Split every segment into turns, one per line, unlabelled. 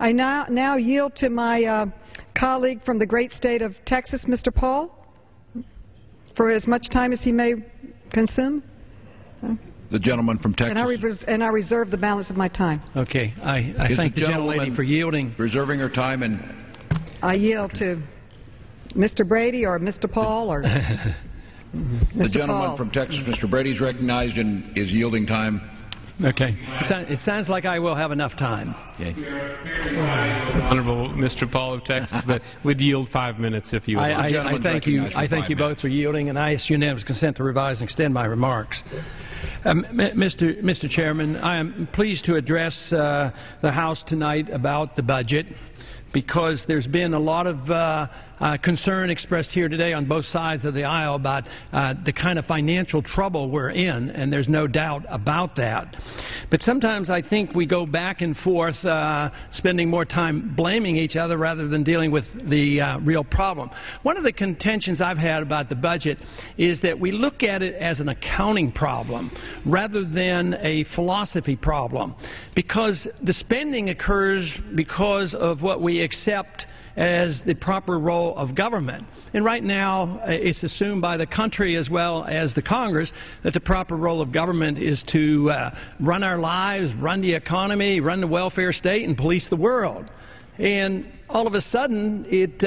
I now yield to my colleague from the great state of Texas, Mr. Paul, for as much time as he may consume.
The gentleman from Texas.
And I reserve the balance of my time.
Okay. I thank the gentlelady for yielding.
Reserving her time, and
I yield to Mr. Brady or Mr. Paul or Mr.
The gentleman from Texas, Mr. Brady, is recognized and is yielding time.
Okay. It sounds like I will have enough time. Okay.
Honorable Mr. Paul of Texas, but would yield 5 minutes if you would.
I thank you. I thank you both for yielding, and I ask unanimous consent to revise and extend my remarks. Mr. Chairman, I am pleased to address the House tonight about the budget, because there's been a lot of concern expressed here today on both sides of the aisle about the kind of financial trouble we're in, and there's no doubt about that. But sometimes I think we go back and forth, spending more time blaming each other rather than dealing with the real problem. One of the contentions I've had about the budget is that we look at it as an accounting problem rather than a philosophy problem, because the spending occurs because of what we accept as the proper role of government. And right now, it's assumed by the country as well as the Congress that the proper role of government is to run our lives, run the economy, run the welfare state, and police the world. And all of a sudden, it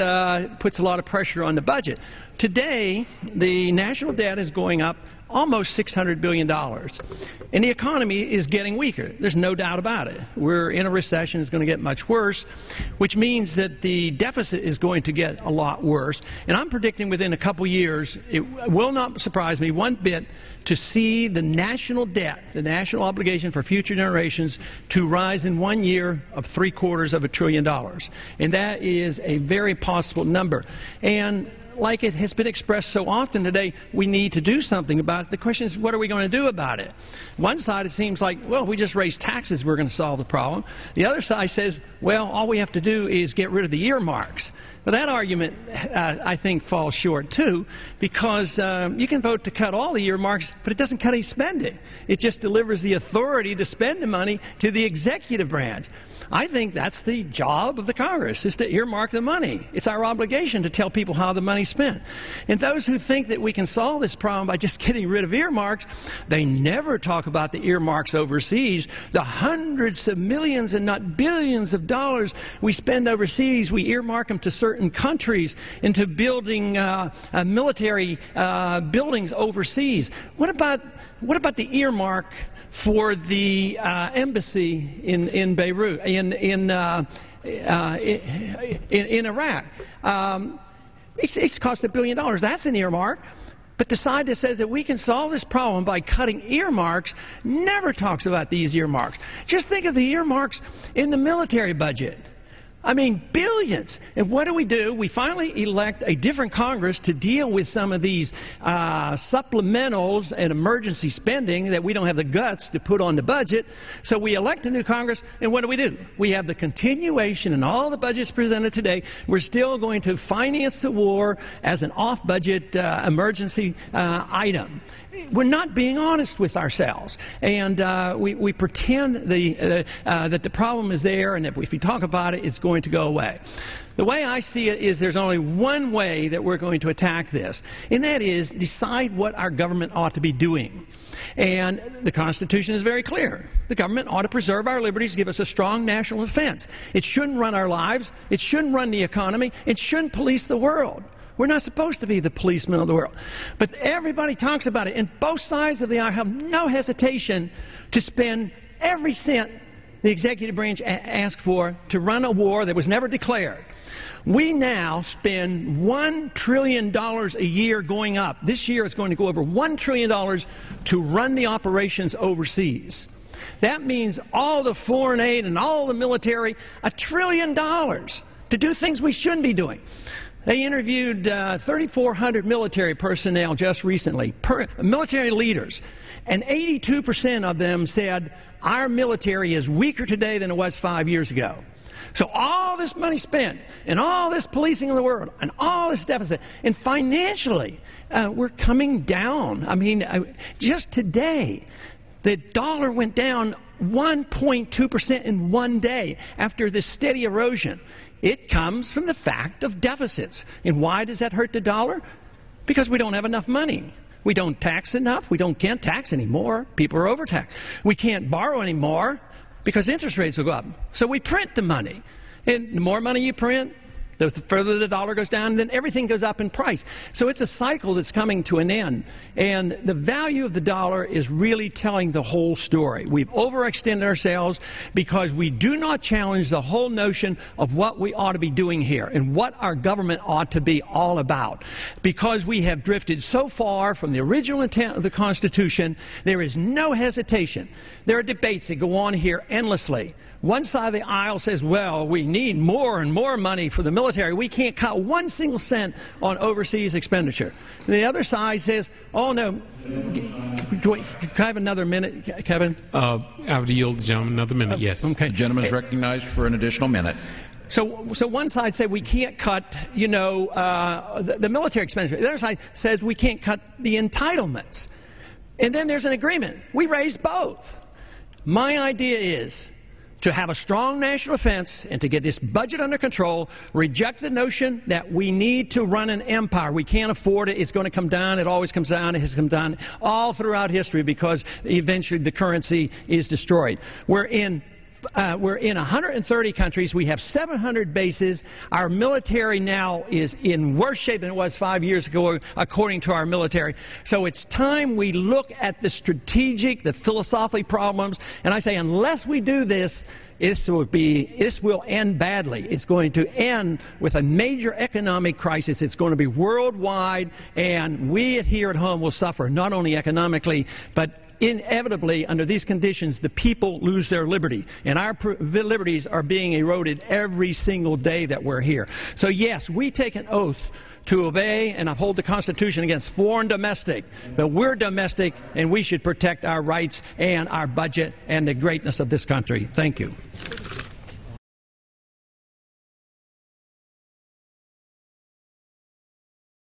puts a lot of pressure on the budget. Today, the national debt is going up almost $600 billion. And the economy is getting weaker. There's no doubt about it. We're in a recession. It's going to get much worse, which means that the deficit is going to get a lot worse. And I'm predicting within a couple years, it will not surprise me one bit to see the national debt, the national obligation for future generations, to rise in 1 year of $750 billion. And that is a very possible number. And like it has been expressed so often today, we need to do something about it. The question is, what are we going to do about it? One side, it seems like, well, we just raise taxes, we're going to solve the problem. The other side says, well, all we have to do is get rid of the earmarks. Well, that argument, I think, falls short, too, because you can vote to cut all the earmarks, but it doesn't cut any spending. It just delivers the authority to spend the money to the executive branch. I think that's the job of the Congress, is to earmark the money. It's our obligation to tell people how the money's spent. And those who think that we can solve this problem by just getting rid of earmarks, they never talk about the earmarks overseas, the hundreds of millions and not billions of dollars we spend overseas. We earmark them to certain countries, into building military buildings overseas. What about the earmark for the embassy in Beirut, in Iraq? It's cost $1 billion. That's an earmark. But the side that says that we can solve this problem by cutting earmarks never talks about these earmarks. Just think of the earmarks in the military budget. I mean, billions. And what do? We finally elect a different Congress to deal with some of these supplementals and emergency spending that we don't have the guts to put on the budget. So we elect a new Congress, and what do? We have the continuation in all the budgets presented today. We're still going to finance the war as an off-budget emergency item. We're not being honest with ourselves, and we pretend that the problem is there, and if we talk about it, it's going to go away. The way I see it is there's only one way that we're going to attack this, and that is decide what our government ought to be doing. And the Constitution is very clear. The government ought to preserve our liberties, give us a strong national defense. It shouldn't run our lives. It shouldn't run the economy. It shouldn't police the world. We're not supposed to be the policemen of the world. But everybody talks about it, and both sides of the aisle have no hesitation to spend every cent the executive branch asked for to run a war that was never declared. We now spend $1 trillion a year going up. This year it's going to go over $1 trillion to run the operations overseas. That means all the foreign aid and all the military, $1 trillion to do things we shouldn't be doing. They interviewed 3,400 military personnel just recently, military leaders, and 82% of them said our military is weaker today than it was 5 years ago. So all this money spent, and all this policing of the world, and all this deficit, and financially, we're coming down. I mean, just today, the dollar went down 1.2% in one day after this steady erosion. It comes from the fact of deficits. And why does that hurt the dollar? Because we don't have enough money. We don't tax enough. We can't tax anymore. People are overtaxed. We can't borrow anymore because interest rates will go up. So we print the money. And the more money you print, the further the dollar goes down, then everything goes up in price. So it's a cycle that's coming to an end. And the value of the dollar is really telling the whole story. We've overextended ourselves because we do not challenge the whole notion of what we ought to be doing here and what our government ought to be all about. Because we have drifted so far from the original intent of the Constitution, there is no hesitation. There are debates that go on here endlessly. One side of the aisle says, well, we need more and more money for the military. We can't cut 1 single cent on overseas expenditure. And the other side says, oh, no. Can I have another minute, Kevin?
I would yield the gentleman another minute, yes.
Okay. The gentleman is recognized for an additional minute.
So one side said we can't cut, the military expenditure. The other side says we can't cut the entitlements. And then there's an agreement. We raised both. My idea is to have a strong national defense and to get this budget under control, reject the notion that we need to run an empire. We can't afford it. It's going to come down. It always comes down. It has come down all throughout history because eventually the currency is destroyed. We're in 130 countries. We have 700 bases. Our military now is in worse shape than it was 5 years ago, according to our military. So it's time we look at the strategic, the philosophical problems. And I say, unless we do this, this will end badly. It's going to end with a major economic crisis. It's going to be worldwide, and we here at home will suffer, not only economically, but inevitably, under these conditions, the people lose their liberty. And our liberties are being eroded every single day that we're here. So yes, we take an oath to obey and uphold the Constitution against foreign domestic. But we're domestic, and we should protect our rights and our budget and the greatness of this country. Thank you.